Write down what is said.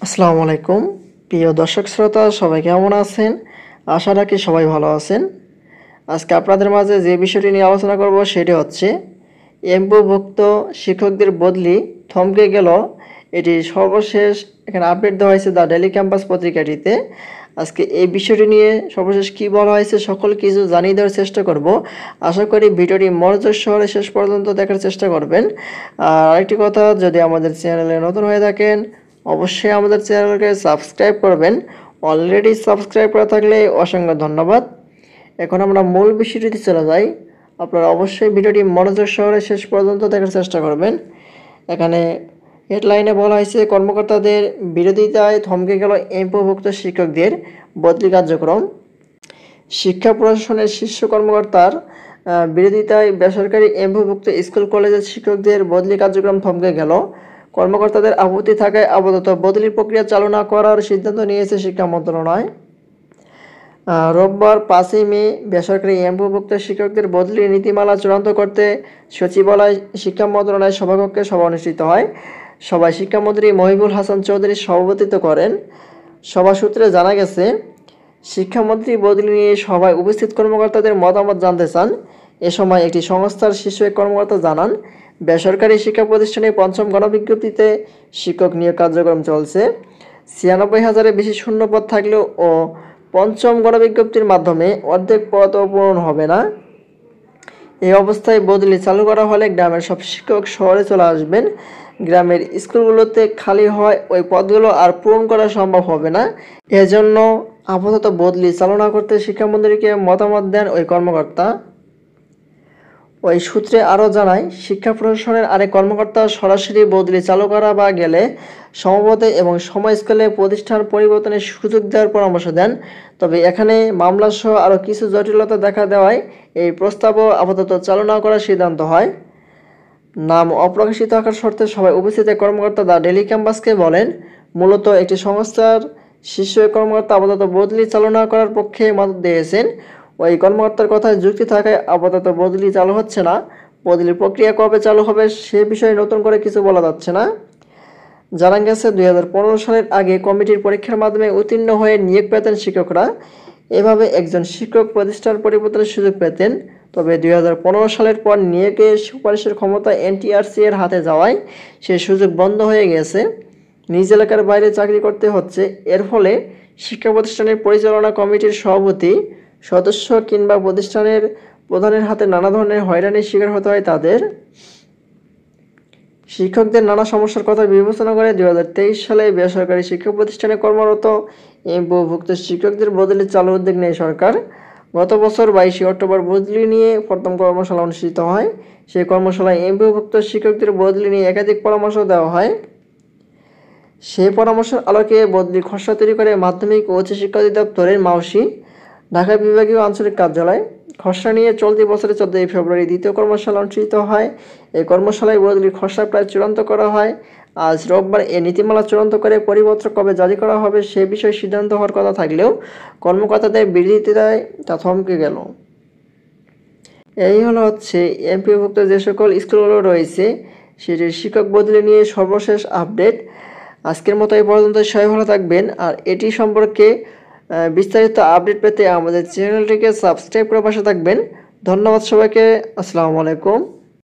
আসসালামু আলাইকুম প্রিয় দর্শক শ্রোতা সবাই কেমন আছেন? আশা রাখি সবাই ভালো আছেন। আজকে আপনাদের মাঝে যে বিষয়টি নিয়ে আলোচনা করব সেটি হচ্ছে এমপিওভুক্ত শিক্ষকদের বদলি থমকে গেল। এটি সর্বশেষ এখানে আপডেট দেওয়া হয়েছে দ্য ডেইলি ক্যাম্পাস পত্রিকাটিতে। আজকে এই বিষয়টি নিয়ে সর্বশেষ কী বলা হয়েছে সকল কিছু জানিয়ে দেওয়ার চেষ্টা করব। আশা করি ভিডিওটি মনোযোগ সহকারে শেষ পর্যন্ত দেখার চেষ্টা করবেন। আর আরেকটি কথা, যদি আমাদের চ্যানেলে নতুন হয়ে থাকেন অবশ্যই আমাদের চ্যানেলকে সাবস্ক্রাইব করবেন। অলরেডি সাবস্ক্রাইব করা থাকলে অসংখ্য ধন্যবাদ। এখন আমরা মূল বিষয়টিতে চলে যাই। আপনারা অবশ্যই ভিডিওটি মনোযোগ সহকারে শেষ পর্যন্ত দেখার চেষ্টা করবেন। এখানে হেডলাইনে বলা হয়েছে কর্মকর্তাদের বিরোধিতায় থমকে গেল এমপিওভুক্ত শিক্ষকদের বদলি কার্যক্রম। শিক্ষা প্রশাসনের শীর্ষ কর্মকর্তার বিরোধিতায় বেসরকারি এমপিওভুক্ত স্কুল কলেজের শিক্ষকদের বদলি কার্যক্রম থমকে গেল। কর্মকর্তাদের আপত্তি থাকায় আপাতত বদলির প্রক্রিয়া চালু না করার সিদ্ধান্ত নিয়েছে শিক্ষা মন্ত্রণালয়। রোববার 5ই মে বেসরকারি এমপিওভুক্ত শিক্ষকদের বদলির নীতিমালা চূড়ান্ত করতে সচিবালয় শিক্ষা মন্ত্রণালয়ের সভাকক্ষে সভা অনুষ্ঠিত হয়। সভায় শিক্ষামন্ত্রী মহিবুল হাসান চৌধুরী সভাপতিত্ব করেন। সভা সূত্রে জানা গেছে, শিক্ষামন্ত্রী বদলি নিয়ে সভায় উপস্থিত কর্মকর্তাদের মতামত জানতে চান। এ সময় একটি সংস্থার শীর্ষ এক কর্মকর্তা জানান, বেসরকারি শিক্ষা প্রতিষ্ঠানে পঞ্চম গণবিজ্ঞপ্তিতে শিক্ষক নিয়োগ কার্যক্রম চলছে। 96,000-এর বেশি শূন্যপদ থাকলেও ও পঞ্চম গণবিজ্ঞপ্তির মাধ্যমে অর্ধেক পদও পূরণ হবে না। এই অবস্থায় বদলি চালু করা হলে গ্রামের সব শিক্ষক শহরে চলে আসবেন। গ্রামের স্কুলগুলোতে খালি হয় ওই পদগুলো আর পূরণ করা সম্ভব হবে না। এজন্য আপাতত বদলি চালু না করতে শিক্ষামন্ত্রীকে মতামত দেন ওই কর্মকর্তা। ওই সূত্রে আরও জানায়, শিক্ষা প্রশাসনের আরেক কর্মকর্তা সরাসরি বদলি চালু করা বা গেলে সমপদে এবং সময়স্কেলে প্রতিষ্ঠান পরিবর্তনের সুযোগ দেওয়ার পরামর্শ দেন। তবে এখানে মামলাসহ আরও কিছু জটিলতা দেখা দেওয়ায় এই প্রস্তাবও আপাতত চালু না করার সিদ্ধান্ত হয়। নাম অপ্রকাশিত থাকার শর্তে সবাই উপস্থিত কর্মকর্তা দ্য ডেইলি ক্যাম্পাসকে বলেন, মূলত একটি সংস্থার শীর্ষ কর্মকর্তা আপাতত বদলি চালু না করার পক্ষে মত দিয়েছেন। ওই কর্মকর্তার কথায় যুক্তি থাকায় আপাতত বদলি চালু হচ্ছে না। বদলির প্রক্রিয়া কবে চালু হবে সে বিষয়ে নতুন করে কিছু বলা যাচ্ছে না। জানা গেছে 2015 সালের আগে কমিটির পরীক্ষার মাধ্যমে উত্তীর্ণ হয়ে নিয়োগ পেতেন শিক্ষকরা। এভাবে একজন শিক্ষক প্রতিষ্ঠান পরিবর্তনের সুযোগ পেতেন। তবে 2015 সালের পর নিয়োগের সুপারিশের ক্ষমতা এনটিআরসি এর হাতে যাওয়ায় সে সুযোগ বন্ধ হয়ে গেছে। নিজ এলাকার বাইরে চাকরি করতে হচ্ছে। এর ফলে শিক্ষা প্রতিষ্ঠানের পরিচালনা কমিটির সভাপতি, সদস্য কিংবা প্রতিষ্ঠানের প্রধানের হাতে নানা ধরনের হয়রানির শিকার হতে হয় তাদের। শিক্ষকদের নানা সমস্যার কথা বিবেচনা করে 2023 সালে বেসরকারি শিক্ষা প্রতিষ্ঠানে কর্মরত এমপিওভুক্ত শিক্ষকদের বদলি চালুর উদ্যোগ নেয় সরকার। গত বছর 22 অক্টোবর বদলি নিয়ে প্রথম কর্মশালা অনুষ্ঠিত হয়। সেই কর্মশালায় এমপিওভুক্ত শিক্ষকদের বদলি নিয়ে একাধিক পরামর্শ দেওয়া হয়। সেই পরামর্শের আলোকে বদলির খসড়া তৈরি করে মাধ্যমিক ও উচ্চ শিক্ষা অধিদপ্তরের মাউসি, ঢাকা বিভাগীয় আঞ্চলিক কার্যালয়। খসড়া নিয়ে চলতি বছরের 14 ফেব্রুয়ারি দ্বিতীয় কর্মশালা অনুষ্ঠিত হয়। এই কর্মশালায় বদলির খসড়া প্রায় চূড়ান্ত করা হয়। আজ রোববার এ নীতিমালা চূড়ান্ত করে পরিপত্র কবে জারি করা হবে সে বিষয়ে সিদ্ধান্ত হওয়ার কথা থাকলেও কর্মকর্তাদের বিরোধিতায় তা থমকে গেল। এই হচ্ছে এমপিওভুক্ত যে সকল স্কুলগুলো রয়েছে সেটির শিক্ষক বদলি নিয়ে সর্বশেষ আপডেট। আজকের মতো এই পর্যন্ত সবাই ভালো থাকবেন। আর এটি সম্পর্কে বিস্তারিত আপডেট পেতে আমাদের চ্যানেলটিকে সাবস্ক্রাইব করে পাশে থাকবেন। ধন্যবাদ সবাইকে। আসসালামু আলাইকুম।